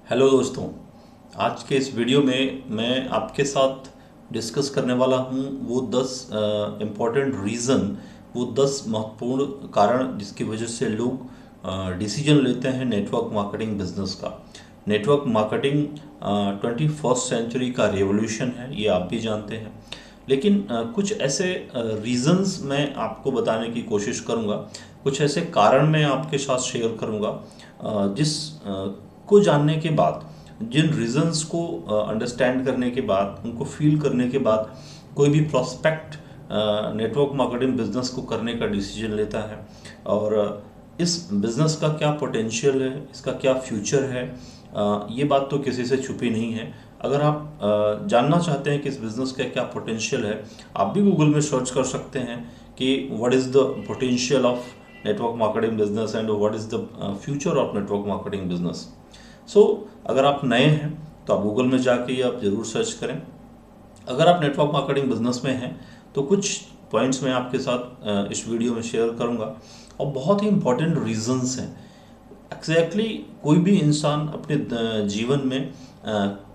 Hello दोस्तों, आज के इस वीडियो में मैं आपके साथ डिस्कस करने वाला हूँ वो 10 इम्पॉर्टेंट रीज़न, वो 10 महत्वपूर्ण कारण जिसकी वजह से लोग डिसीजन लेते हैं नेटवर्क मार्केटिंग बिजनेस का। नेटवर्क मार्केटिंग 21st सेंचुरी का रेवोल्यूशन है, ये आप भी जानते हैं। लेकिन कुछ ऐसे रीजंस मैं आपको बताने की कोशिश करूंगा, कुछ ऐसे कारण मैं आपके साथ शेयर करूंगा जिस को जानने के बाद, जिन रीजंस को अंडरस्टैंड करने के बाद, उनको फील करने के बाद कोई भी प्रोस्पेक्ट नेटवर्क मार्केटिंग बिजनेस को करने का डिसीजन लेता है। और इस बिजनेस का क्या पोटेंशियल है, इसका क्या फ्यूचर है, ये बात तो किसी से छुपी नहीं है। अगर आप जानना चाहते हैं कि इस बिज़नेस का क्या पोटेंशियल है, आप भी गूगल में सर्च कर सकते हैं कि what is the potential of network marketing business and what is the future of network marketing business. So अगर आप नए हैं तो आप गूगल में जाके ये आप ज़रूर सर्च करें। अगर आप नेटवर्क मार्केटिंग बिजनेस में हैं तो कुछ पॉइंट्स मैं आपके साथ इस वीडियो में शेयर करूंगा, और बहुत ही इंपॉर्टेंट रीजंस हैं। एग्जैक्टली कोई भी इंसान अपने जीवन में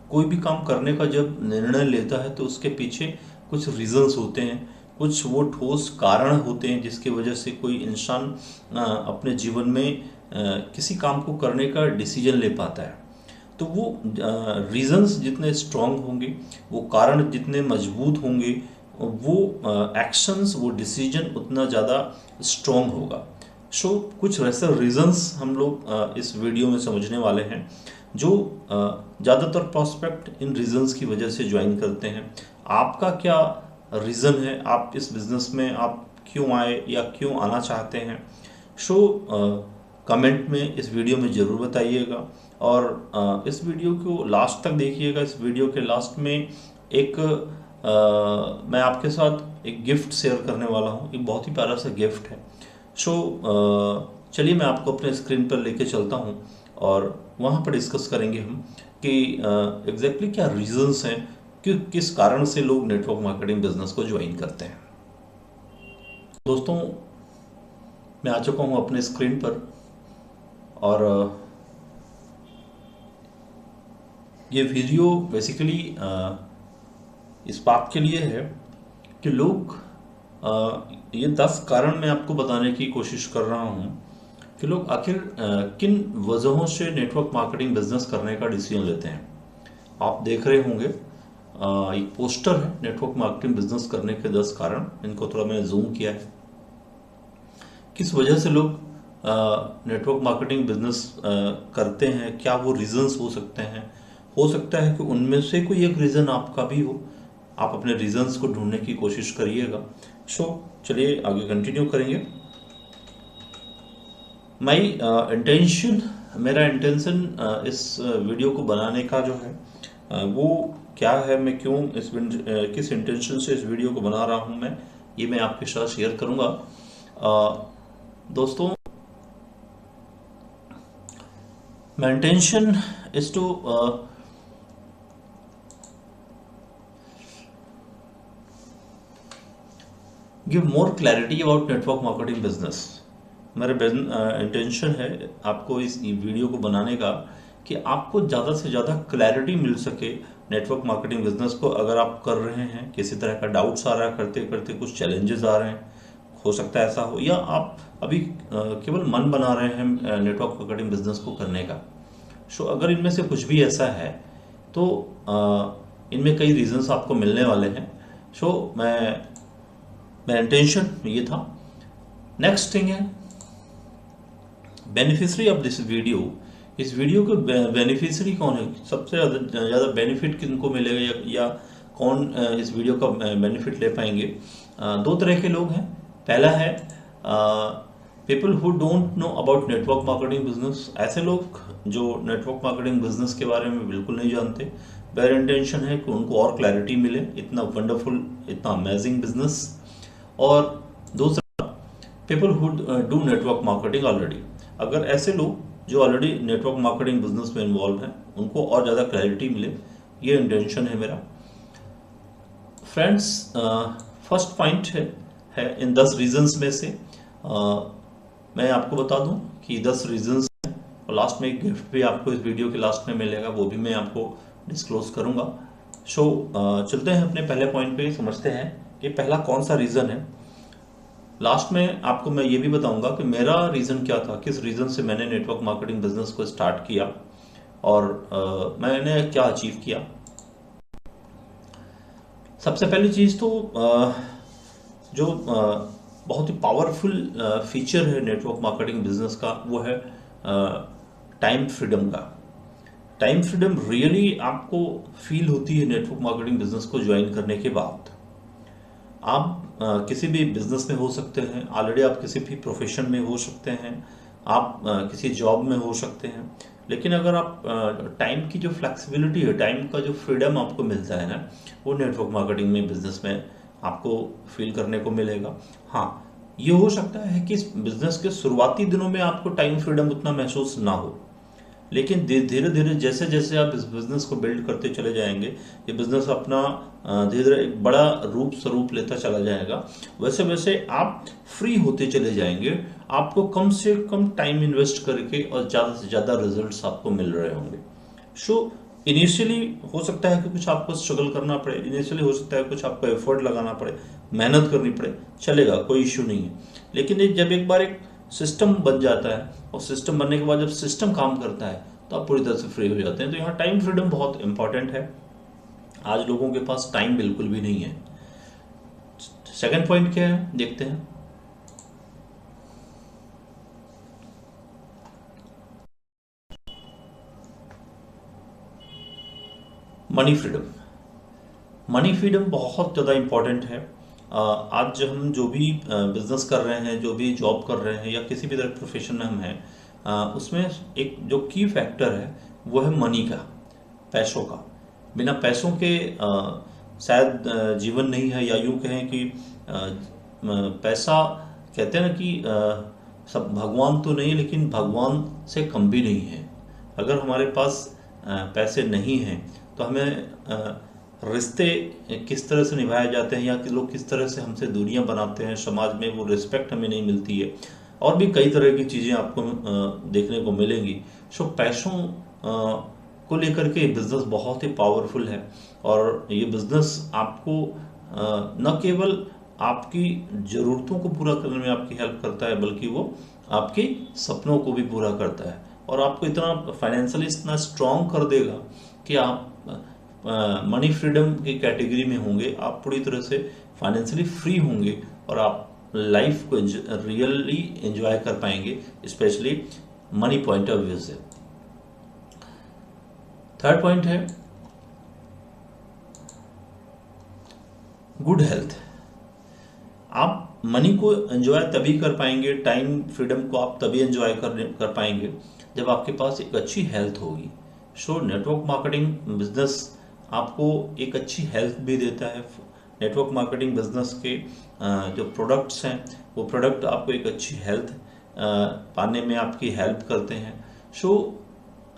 कोई भी काम करने का जब निर्णय लेता है तो उसके पीछे कुछ रीजंस होते हैं, कुछ वो ठोस कारण होते हैं जिसकी वजह से कोई इंसान अपने जीवन में किसी काम को करने का डिसीजन ले पाता है। तो वो रीजंस जितने स्ट्रांग होंगे, वो कारण जितने मजबूत होंगे, वो एक्शंस, वो डिसीजन उतना ज़्यादा स्ट्रांग होगा। सो कुछ वैसे रीजंस हम लोग इस वीडियो में समझने वाले हैं जो ज़्यादातर प्रॉस्पेक्ट इन रीजंस की वजह से ज्वाइन करते हैं। आपका क्या रीज़न है, आप इस बिज़नेस में आप क्यों आए या क्यों आना चाहते हैं? सो कमेंट में इस वीडियो में ज़रूर बताइएगा, और इस वीडियो को लास्ट तक देखिएगा। इस वीडियो के लास्ट में एक मैं आपके साथ एक गिफ्ट शेयर करने वाला हूँ। एक बहुत ही प्यारा सा गिफ्ट है। सो चलिए मैं आपको अपने स्क्रीन पर लेके चलता हूँ और वहाँ पर डिस्कस करेंगे हम कि एग्जैक्टली क्या रीजंस हैं कि किस कारण से लोग नेटवर्क मार्केटिंग बिजनेस को ज्वाइन करते हैं। दोस्तों, मैं आ चुका हूँ अपने स्क्रीन पर, और ये वीडियो बेसिकली इस बात के लिए है कि लोग ये 10 कारण मैं आपको बताने की कोशिश कर रहा हूँ कि लोग आखिर किन वजहों से नेटवर्क मार्केटिंग बिजनेस करने का डिसीजन लेते हैं। आप देख रहे होंगे एक पोस्टर है नेटवर्क मार्केटिंग बिजनेस करने के 10 कारण। इनको थोड़ा मैंने जूम किया है। किस वजह से लोग नेटवर्क मार्केटिंग बिजनेस करते हैं, क्या वो रीजंस हो सकते हैं। हो सकता है कि उनमें से कोई एक रीज़न आपका भी हो। आप अपने रीजंस को ढूंढने की कोशिश करिएगा। सो चलिए आगे कंटिन्यू करेंगे। माई इंटेंशन, मेरा इंटेंशन इस वीडियो को बनाने का जो है वो क्या है, मैं क्यों किस इंटेंशन से इस वीडियो को बना रहा हूँ मैं, ये मैं आपके साथ शेयर करूँगा। दोस्तों, my intention is to give more clarity about network marketing business। मेरा इंटेंशन है आपको इस वीडियो को बनाने का कि आपको ज़्यादा से ज़्यादा क्लैरिटी मिल सके नेटवर्क मार्केटिंग बिजनेस को। अगर आप कर रहे हैं, किसी तरह का डाउट्स आ रहा है, करते करते कुछ चैलेंजेस आ रहे हैं, हो सकता है ऐसा हो, या आप अभी केवल मन बना रहे हैं नेटवर्क मार्केटिंग बिजनेस को करने का। सो अगर इनमें से कुछ भी ऐसा है तो इनमें कई रीजंस आपको मिलने वाले हैं। सो मैं इंटेंशन ये था। नेक्स्ट थिंग है बेनिफिशरी ऑफ दिस वीडियो। इस वीडियो के बेनिफिशरी कौन है, सबसे ज़्यादा बेनिफिट किनको मिलेगा, या कौन इस वीडियो का बेनिफिट ले पाएंगे। दो तरह के लोग हैं। पहला है people who don't know about network marketing business. ऐसे लोग जो नेटवर्क मार्केटिंग बिजनेस के बारे में बिल्कुल नहीं जानते। मेरा इंटेंशन है कि उनको और क्लैरिटी मिले, इतना वंडरफुल, इतना अमेजिंग बिजनेस। और दूसरा, people who do network marketing already. अगर ऐसे लोग जो ऑलरेडी नेटवर्क मार्केटिंग बिजनेस में इन्वॉल्व हैं, उनको और ज़्यादा क्लैरिटी मिले, ये इंटेंशन है मेरा। फ्रेंड्स, फर्स्ट पॉइंट है इन 10 रीजंस में से मैं आपको बता दूं कि 10 रीजंस हैं, और लास्ट में एक गिफ्ट भी आपको इस वीडियो के लास्ट में मिलेगा, वो भी मैं आपको डिस्क्लोज करूंगा। सो चलते हैं अपने पहले पॉइंट पे, समझते हैं कि पहला कौन सा रीज़न है। लास्ट में आपको मैं ये भी बताऊंगा कि मेरा रीज़न क्या था, किस रीज़न से मैंने नेटवर्क मार्केटिंग बिजनेस को स्टार्ट किया और मैंने क्या अचीव किया। सबसे पहली चीज़ तो जो बहुत ही पावरफुल फीचर है नेटवर्क मार्केटिंग बिजनेस का, वो है टाइम फ्रीडम का। टाइम फ्रीडम रियली आपको फील होती है नेटवर्क मार्केटिंग बिजनेस को ज्वाइन करने के बाद। आप किसी भी बिजनेस में हो सकते हैं, ऑलरेडी आप किसी भी प्रोफेशन में हो सकते हैं, आप किसी जॉब में हो सकते हैं, लेकिन अगर आप टाइम की जो फ्लेक्सिबिलिटी है, टाइम का जो फ्रीडम आपको मिलता है ना, वो नेटवर्क मार्केटिंग में बिजनेस में आपको फील करने को मिलेगा। हाँ, ये हो सकता है कि इस बिजनेस के शुरुआती दिनों में आपको टाइम फ्रीडम उतना महसूस ना हो, लेकिन धीरे धीरे जैसे जैसे आप इस बिजनेस को बिल्ड करते चले जाएंगे, ये बिजनेस अपना धीरे धीरे एक बड़ा रूप स्वरूप लेता चला जाएगा, वैसे वैसे आप फ्री होते चले जाएंगे। आपको कम से कम टाइम इन्वेस्ट करके और ज़्यादा से ज़्यादा रिजल्ट्स आपको मिल रहे होंगे। सो इनिशियली हो सकता है कि कुछ आपको स्ट्रगल करना पड़े, इनिशियली हो सकता है कुछ आपको एफर्ट लगाना पड़े, मेहनत करनी पड़े, चलेगा, कोई इश्यू नहीं है। लेकिन जब एक बार एक सिस्टम बन जाता है और सिस्टम बनने के बाद जब सिस्टम काम करता है तो आप पूरी तरह से फ्री हो जाते हैं। तो यहाँ टाइम फ्रीडम बहुत इंपॉर्टेंट है। आज लोगों के पास टाइम बिल्कुल भी नहीं है। सेकंड पॉइंट क्या है, देखते हैं। Money freedom. मनी फ्रीडम बहुत ज़्यादा इंपॉर्टेंट है। आज हम जो भी बिजनेस कर रहे हैं, जो भी जॉब कर रहे हैं या किसी भी तरह प्रोफेशन में हम हैं, उसमें एक जो की फैक्टर है वो है मनी का, पैसों का। बिना पैसों के शायद जीवन नहीं है, या यूँ कहें कि पैसा, कहते हैं ना कि सब भगवान तो नहीं, लेकिन भगवान से कम भी नहीं है। अगर हमारे पास पैसे नहीं हैं तो हमें रिश्ते किस तरह से निभाए जाते हैं या कि लोग किस तरह से हमसे दूरियां बनाते हैं, समाज में वो रिस्पेक्ट हमें नहीं मिलती है, और भी कई तरह की चीज़ें आपको देखने को मिलेंगी। सो पैसों को लेकर के बिजनेस बहुत ही पावरफुल है, और ये बिजनेस आपको न केवल आपकी ज़रूरतों को पूरा करने में आपकी हेल्प करता है, बल्कि वो आपके सपनों को भी पूरा करता है, और आपको इतना फाइनेंशियली इतना स्ट्रांग कर देगा कि आप मनी फ्रीडम की कैटेगरी में होंगे, आप पूरी तरह से फाइनेंशियली फ्री होंगे और आप लाइफ को रियली एंजॉय कर पाएंगे, specially money point of view से। थर्ड पॉइंट है गुड हेल्थ। आप मनी को एंजॉय तभी कर पाएंगे, टाइम फ्रीडम को आप तभी एंजॉय कर पाएंगे जब आपके पास एक अच्छी हेल्थ होगी। सो नेटवर्क मार्केटिंग बिजनेस आपको एक अच्छी हेल्थ भी देता है। नेटवर्क मार्केटिंग बिजनेस के जो प्रोडक्ट्स हैं, वो प्रोडक्ट आपको एक अच्छी हेल्थ पाने में आपकी हेल्प करते हैं। सो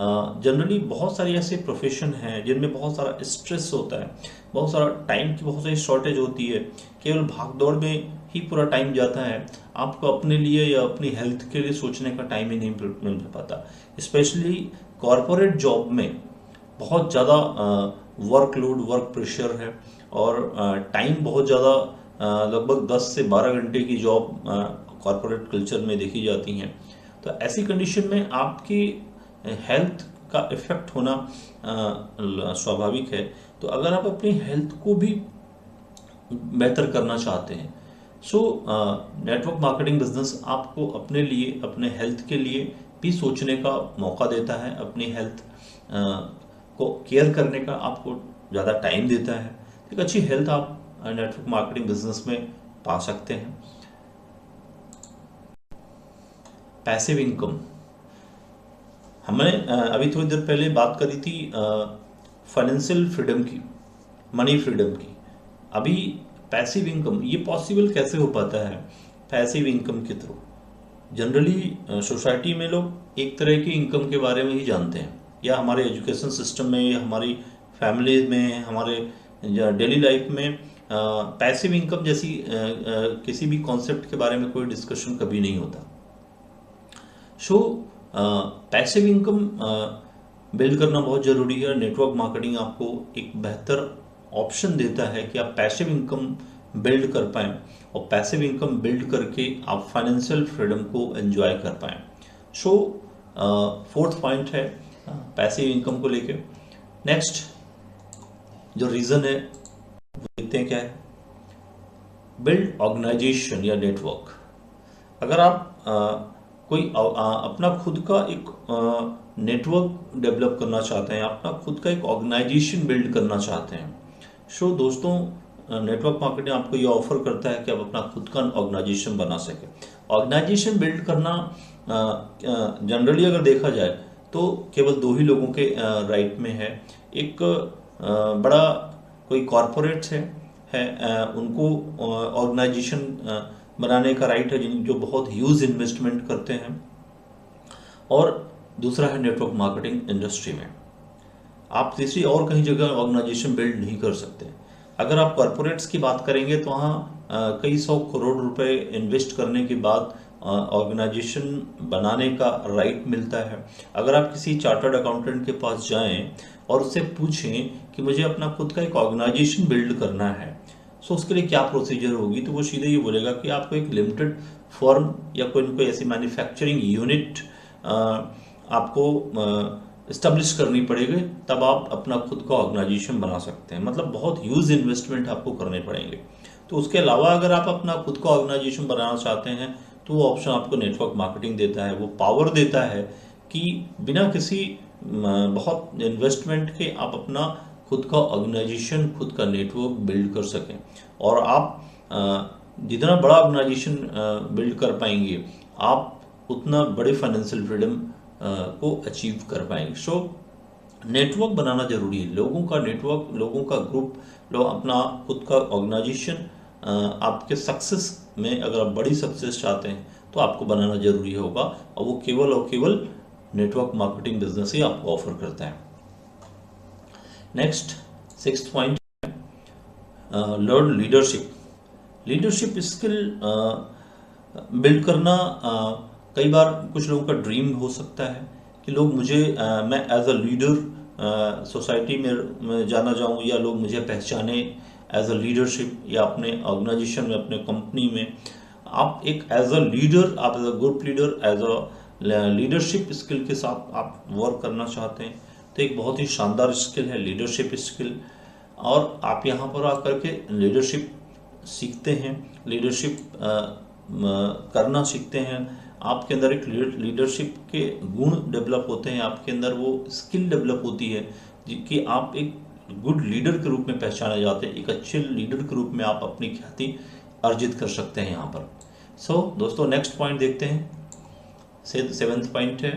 जनरली बहुत सारी ऐसे प्रोफेशन हैं जिनमें बहुत सारा स्ट्रेस होता है, बहुत सारा टाइम की बहुत सारी शॉर्टेज होती है, केवल भाग दौड़ में ही पूरा टाइम जाता है, आपको अपने लिए या अपनी हेल्थ के लिए सोचने का टाइम ही नहीं मिल पाता। स्पेशली कॉरपोरेट जॉब में बहुत ज़्यादा वर्कलोड, वर्क प्रेशर है, और टाइम बहुत ज़्यादा, लगभग 10 से 12 घंटे की जॉब कॉरपोरेट कल्चर में देखी जाती हैं। तो ऐसी कंडीशन में आपकी हेल्थ का इफेक्ट होना स्वाभाविक है। तो अगर आप अपनी हेल्थ को भी बेहतर करना चाहते हैं, सो नेटवर्क मार्केटिंग बिजनेस आपको अपने लिए, अपने हेल्थ के लिए भी सोचने का मौका देता है, अपनी हेल्थ को केयर करने का आपको ज़्यादा टाइम देता है। एक अच्छी हेल्थ आप नेटवर्क मार्केटिंग बिजनेस में पा सकते हैं। पैसिव इनकम, हमने अभी थोड़ी देर पहले बात करी थी फाइनेंशियल फ्रीडम की, मनी फ्रीडम की। अभी पैसिव इनकम, ये पॉसिबल कैसे हो पाता है पैसिव इनकम के थ्रू? जनरली सोसाइटी में लोग एक तरह की इनकम के बारे में ही जानते हैं, या हमारे एजुकेशन सिस्टम में, या हमारी फैमिली में, हमारे डेली लाइफ में पैसिव इनकम जैसी किसी भी कॉन्सेप्ट के बारे में कोई डिस्कशन कभी नहीं होता। सो पैसिव इनकम बिल्ड करना बहुत ज़रूरी है। नेटवर्क मार्केटिंग आपको एक बेहतर ऑप्शन देता है कि आप पैसिव इनकम बिल्ड कर पाएँ और पैसिव इनकम बिल्ड करके आप फाइनेंशियल फ्रीडम को एंजॉय कर पाएँ। सो फोर्थ पॉइंट है पैसिव इनकम को लेके। नेक्स्ट जो रीज़न है वो देखते हैं क्या है। बिल्ड ऑर्गेनाइजेशन या नेटवर्क। अगर आप अपना खुद का एक नेटवर्क डेवलप करना चाहते हैं, अपना खुद का एक ऑर्गेनाइजेशन बिल्ड करना चाहते हैं, सो दोस्तों नेटवर्क मार्केटिंग आपको ये ऑफर करता है कि आप अपना खुद का ऑर्गेनाइजेशन बना सकें। ऑर्गेनाइजेशन बिल्ड करना जनरली अगर देखा जाए तो केवल दो ही लोगों के राइट में है। एक बड़ा कोई कॉरपोरेट्स है उनको ऑर्गेनाइजेशन बनाने का राइट है जो बहुत ह्यूज इन्वेस्टमेंट करते हैं, और दूसरा है नेटवर्क मार्केटिंग इंडस्ट्री में। आप तीसरी और कहीं जगह ऑर्गेनाइजेशन बिल्ड नहीं कर सकते। अगर आप कॉरपोरेट्स की बात करेंगे तो वहाँ कई 100 करोड़ रुपए इन्वेस्ट करने के बाद ऑर्गेनाइजेशन बनाने का राइट मिलता है। अगर आप किसी चार्टर्ड अकाउंटेंट के पास जाएं और उससे पूछें कि मुझे अपना खुद का एक ऑर्गेनाइजेशन बिल्ड करना है, सो उसके लिए क्या प्रोसीजर होगी, तो वो सीधे ये बोलेगा कि आपको एक लिमिटेड फर्म या कोई ऐसी मैन्युफैक्चरिंग यूनिट आपको इस्टेब्लिश करनी पड़ेगी, तब आप अपना खुद का ऑर्गेनाइजेशन बना सकते हैं। मतलब बहुत ह्यूज इन्वेस्टमेंट आपको करने पड़ेंगे। तो उसके अलावा अगर आप अपना खुद का ऑर्गेनाइजेशन बनाना चाहते हैं तो वो ऑप्शन आपको नेटवर्क मार्केटिंग देता है। वो पावर देता है कि बिना किसी बहुत इन्वेस्टमेंट के आप अपना खुद का ऑर्गेनाइजेशन, खुद का नेटवर्क बिल्ड कर सकें, और आप जितना बड़ा ऑर्गेनाइजेशन बिल्ड कर पाएंगे आप उतना बड़े फाइनेंशियल फ्रीडम को अचीव कर पाएंगे। सो नेटवर्क बनाना जरूरी है। लोगों का नेटवर्क, लोगों का ग्रुप, लोग अपना खुद का ऑर्गेनाइजेशन आपके सक्सेस में, अगर आप बड़ी सक्सेस चाहते हैं तो आपको बनाना जरूरी होगा, और वो केवल और केवल नेटवर्क मार्केटिंग बिजनेस ही आपको ऑफर करता है। Next 6th point, learn leadership. Leadership skill build करना कई बार कुछ लोगों का ड्रीम हो सकता है कि लोग मैं एज अ लीडर सोसाइटी में जाना चाहूँ, या लोग मुझे पहचाने एज अ लीडरशिप, या अपने ऑर्गेनाइजेशन में, अपने कंपनी में आप एक एज अ लीडर, आप as a group leader, as a leadership skill के साथ आप वर्क करना चाहते हैं, तो एक बहुत ही शानदार स्किल है लीडरशिप स्किल। और आप यहाँ पर आकर के लीडरशिप सीखते हैं, लीडरशिप करना सीखते हैं। आपके अंदर एक लीडरशिप के गुण डेवलप होते हैं, आपके अंदर वो स्किल डेवलप होती है कि आप एक गुड लीडर के रूप में पहचाने जाते हैं। एक अच्छे लीडर के रूप में आप अपनी ख्याति अर्जित कर सकते हैं यहाँ पर। सो दोस्तों नेक्स्ट पॉइंट देखते हैं। 7th पॉइंट है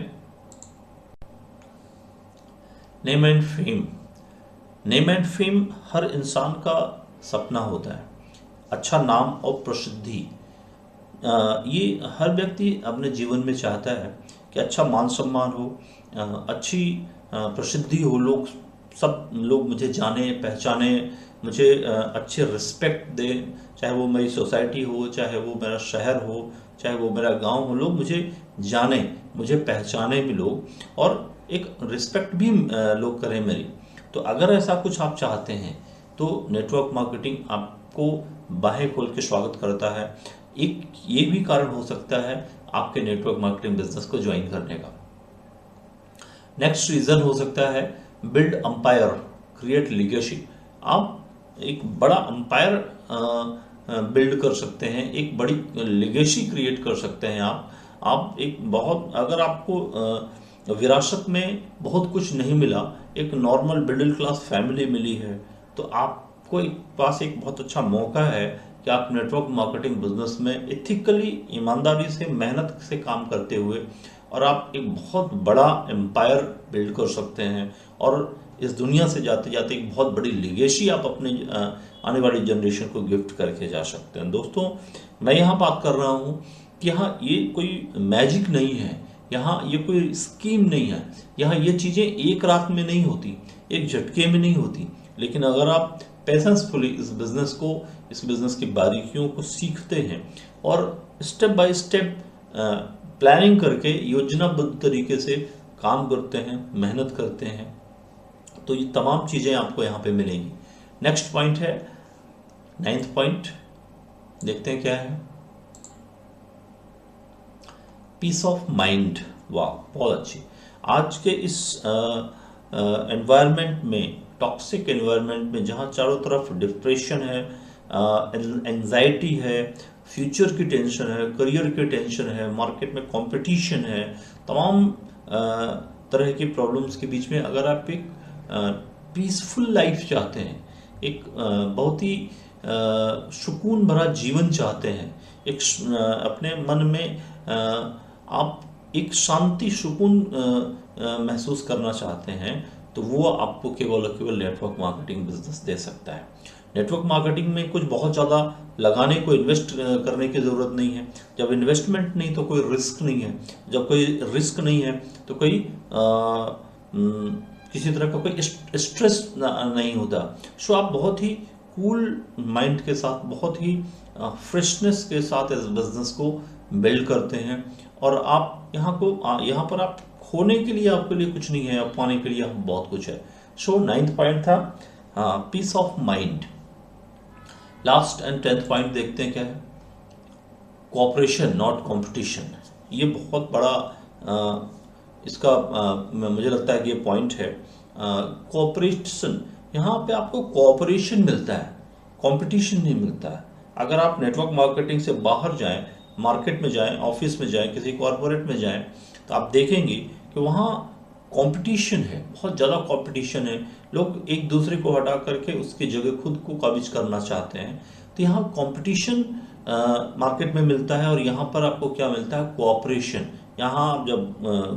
name and fame. Name and fame हर इंसान का सपना होता है। अच्छा नाम और प्रसिद्धि, ये हर व्यक्ति अपने जीवन में चाहता है कि अच्छा मान सम्मान हो, अच्छी प्रसिद्धि हो, सब लोग मुझे जाने पहचाने, मुझे अच्छे रिस्पेक्ट दें, चाहे वो मेरी सोसाइटी हो, चाहे वो मेरा शहर हो, चाहे वो मेरा गांव हो, लोग मुझे जाने, मुझे पहचाने भी लोग, और एक रिस्पेक्ट भी लोग करें मेरी। तो अगर ऐसा कुछ आप चाहते हैं तो नेटवर्क मार्केटिंग आपको बाहें खोल के स्वागत करता है। एक ये भी कारण हो सकता है आपके नेटवर्क मार्केटिंग बिजनेस को ज्वाइन करने का। नेक्स्ट रीजन हो सकता है बिल्ड अंपायर, क्रिएट लीगेसी। आप एक बड़ा अंपायर बिल्ड कर सकते हैं, एक बड़ी लीगेसी क्रिएट कर सकते हैं। आप एक बहुत, अगर आपको विरासत में बहुत कुछ नहीं मिला, एक नॉर्मल मिडिल क्लास फैमिली मिली है, तो आपको पास एक बहुत अच्छा मौका है कि आप नेटवर्क मार्केटिंग बिजनेस में एथिकली, ईमानदारी से, मेहनत से काम करते हुए और आप एक बहुत बड़ा एम्पायर बिल्ड कर सकते हैं, और इस दुनिया से जाते जाते एक बहुत बड़ी लीगेसी आप अपने आने वाली जनरेशन को गिफ्ट करके जा सकते हैं। दोस्तों मैं यहाँ बात कर रहा हूँ कि यहाँ ये कोई मैजिक नहीं है, यहाँ ये कोई स्कीम नहीं है, यहाँ ये चीज़ें एक रात में नहीं होती, एक झटके में नहीं होती, लेकिन अगर आप पेशेंसफुली इस बिज़नेस की बारीकियों को सीखते हैं और स्टेप बाय स्टेप प्लानिंग करके योजनाबद्ध तरीके से काम करते हैं, मेहनत करते हैं, तो ये तमाम चीज़ें आपको यहाँ पे मिलेंगी। नेक्स्ट पॉइंट है 9th पॉइंट, देखते हैं क्या है। Peace of mind. वाह, बहुत अच्छी। आज के इस एनवायरनमेंट में, टॉक्सिक एनवायरनमेंट में, जहाँ चारों तरफ डिप्रेशन है, एंजाइटी है, फ्यूचर की टेंशन है, करियर की टेंशन है, मार्केट में कंपटीशन है, तमाम तरह की प्रॉब्लम्स के बीच में अगर आप एक पीसफुल लाइफ चाहते हैं, एक बहुत ही सुकून भरा जीवन चाहते हैं, एक अपने मन में आप एक शांति सुकून महसूस करना चाहते हैं, तो वो आपको केवल और केवल नेटवर्क मार्केटिंग बिजनेस दे सकता है। नेटवर्क मार्केटिंग में कुछ बहुत ज़्यादा लगाने को, इन्वेस्ट करने की ज़रूरत नहीं है। जब इन्वेस्टमेंट नहीं तो कोई रिस्क नहीं है, जब कोई रिस्क नहीं है तो कोई किसी तरह का कोई स्ट्रेस नहीं होता। सो आप बहुत ही कूल माइंड के साथ, बहुत ही फ्रेशनेस के साथ इस बिजनेस को बिल्ड करते हैं, और आप यहाँ पर आप खोने के लिए आपके लिए कुछ नहीं है, आप पाने के लिए बहुत कुछ है। सो 9th पॉइंट था peace of mind. Last and 10th point देखते हैं क्या है। Cooperation not competition. ये बहुत बड़ा इसका मुझे लगता है कि ये पॉइंट है। कोऑपरेशन, यहाँ पे आपको कोऑपरेशन मिलता है, कंपटीशन नहीं मिलता है। अगर आप नेटवर्क मार्केटिंग से बाहर जाएं, मार्केट में जाएं, ऑफिस में जाएं, किसी कॉरपोरेट में जाएं, तो आप देखेंगे कि वहाँ कंपटीशन है, बहुत ज़्यादा कंपटीशन है। लोग एक दूसरे को हटा करके उसकी जगह खुद को काबिज करना चाहते हैं। तो यहाँ कंपटीशन मार्केट में मिलता है, और यहाँ पर आपको क्या मिलता है, कोऑपरेशन। यहाँ आप जब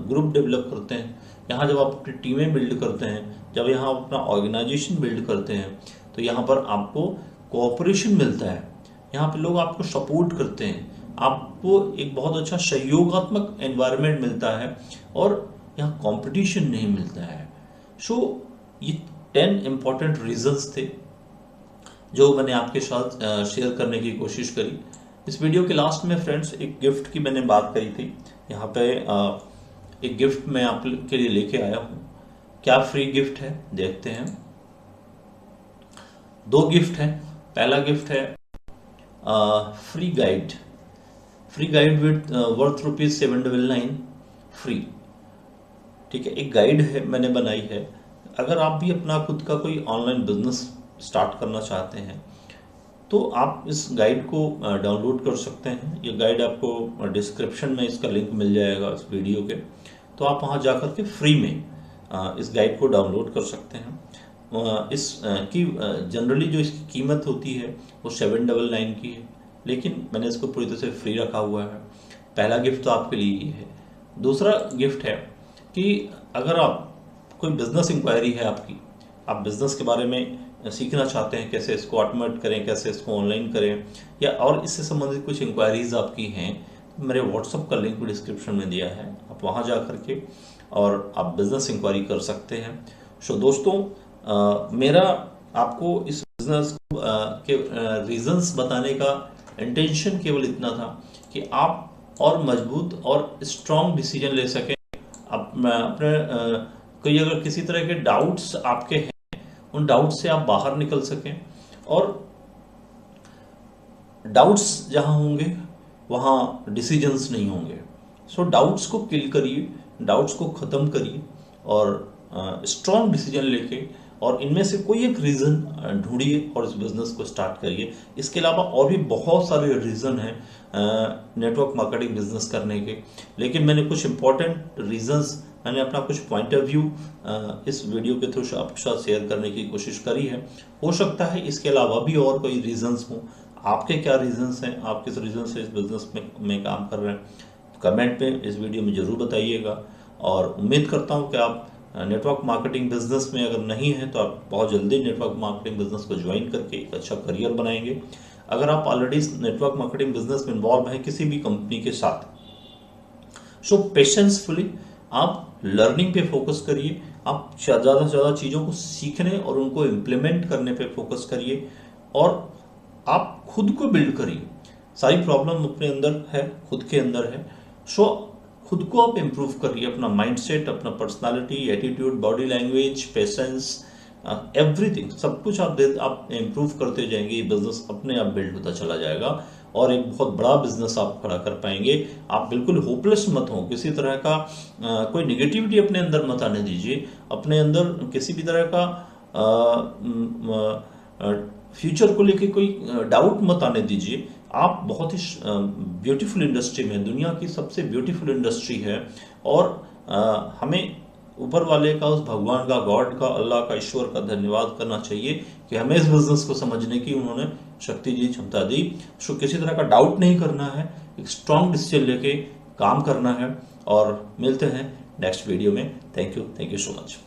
ग्रुप डेवलप करते हैं, यहाँ जब आप अपनी टीमें बिल्ड करते हैं, जब यहाँ अपना ऑर्गेनाइजेशन बिल्ड करते हैं, तो यहाँ पर आपको कोऑपरेशन मिलता है। यहाँ पे लोग आपको सपोर्ट करते हैं, आपको एक बहुत अच्छा सहयोगात्मक एनवायरनमेंट मिलता है, और यहाँ कंपटीशन नहीं मिलता है। सो ये 10 इम्पॉर्टेंट रीजंस थे जो मैंने आपके साथ शेयर करने की कोशिश करी। इस वीडियो के लास्ट में फ्रेंड्स एक गिफ्ट की मैंने बात करी थी। यहाँ पे एक गिफ्ट मैं आपके लिए लेके आया हूँ। क्या फ्री गिफ्ट है, देखते हैं। 2 गिफ्ट हैं। पहला गिफ्ट है free guide with worth ₹799 free. ठीक है, एक गाइड है मैंने बनाई है। अगर आप भी अपना खुद का कोई ऑनलाइन बिजनेस स्टार्ट करना चाहते हैं, तो आप इस गाइड को डाउनलोड कर सकते हैं। ये गाइड आपको डिस्क्रिप्शन में इसका लिंक मिल जाएगा इस वीडियो के, तो आप वहाँ जाकर के फ्री में इस गाइड को डाउनलोड कर सकते हैं। इसकी जनरली जो इसकी कीमत होती है वो 799 की है, लेकिन मैंने इसको पूरी तरह से फ्री रखा हुआ है। पहला गिफ्ट तो आपके लिए ही है। दूसरा गिफ्ट है कि अगर आप कोई बिजनेस इंक्वायरी है आपकी, आप बिजनेस के बारे में सीखना चाहते हैं, कैसे इसको ऑटोमेट करें, कैसे इसको ऑनलाइन करें, या और इससे संबंधित कुछ इंक्वायरीज आपकी हैं, तो मेरे व्हाट्सअप का लिंक भी डिस्क्रिप्शन में दिया है, आप वहाँ जा करके और आप बिजनेस इंक्वायरी कर सकते हैं। सो दोस्तों, मेरा आपको इस बिजनेस के रीजंस बताने का इंटेंशन केवल इतना था कि आप और मजबूत और स्ट्रॉन्ग डिसीजन ले सकें। अपने कोई अगर किसी तरह के डाउट्स आपके हैं, उन डाउट्स से आप बाहर निकल सकें, और डाउट्स जहां होंगे वहां डिसीजंस नहीं होंगे। सो डाउट्स को किल करिए, डाउट्स को ख़त्म करिए, और स्ट्रॉन्ग डिसीजन लेके और इनमें से कोई एक रीज़न ढूंढिए और इस बिज़नेस को स्टार्ट करिए। इसके अलावा और भी बहुत सारे रीज़न हैं नेटवर्क मार्केटिंग बिजनेस करने के, लेकिन मैंने कुछ इंपॉर्टेंट रीजंस, मैंने अपना कुछ पॉइंट ऑफ व्यू इस वीडियो के थ्रू आपके साथ शेयर करने की कोशिश करी है। हो सकता है इसके अलावा भी और कोई रीजंस हों। आपके क्या रीजंस हैं, आप किस रीज़न से इस बिज़नेस में काम कर रहे हैं, कमेंट में इस वीडियो में ज़रूर बताइएगा। और उम्मीद करता हूँ कि आप नेटवर्क मार्केटिंग बिजनेस में अगर नहीं है तो आप बहुत जल्दी नेटवर्क मार्केटिंग बिजनेस को ज्वाइन करके एक अच्छा करियर बनाएंगे। अगर आप ऑलरेडी नेटवर्क मार्केटिंग बिजनेस में इन्वॉल्व हैं किसी भी कंपनी के साथ, सो पेशेंसफुली आप लर्निंग पे फोकस करिए, आप ज़्यादा से ज़्यादा चीज़ों को सीखने और उनको इम्प्लीमेंट करने पे फोकस करिए, और आप खुद को बिल्ड करिए। सारी प्रॉब्लम अपने अंदर है, खुद के अंदर है। सो खुद को आप इम्प्रूव करिए, अपना माइंडसेट, अपना personality, attitude, body language, patience, everything, सब कुछ आप इम्प्रूव करते जाएंगे, बिजनेस अपने आप बिल्ड होता चला जाएगा और एक बहुत बड़ा बिजनेस आप खड़ा कर पाएंगे। आप बिल्कुल होपलेस मत हो, किसी तरह का कोई निगेटिविटी अपने अंदर मत आने दीजिए, अपने अंदर किसी भी तरह का फ्यूचर को लेके कोई डाउट मत आने दीजिए। आप बहुत ही ब्यूटीफुल इंडस्ट्री में, दुनिया की सबसे ब्यूटीफुल इंडस्ट्री है और हमें ऊपर वाले का, उस भगवान का, गॉड का, अल्लाह का, ईश्वर का धन्यवाद करना चाहिए कि हमें इस बिजनेस को समझने की उन्होंने शक्ति दी, क्षमता दी। सो किसी तरह का डाउट नहीं करना है, एक स्ट्रांग डिसीजन लेके काम करना है और मिलते हैं नेक्स्ट वीडियो में। Thank you so much.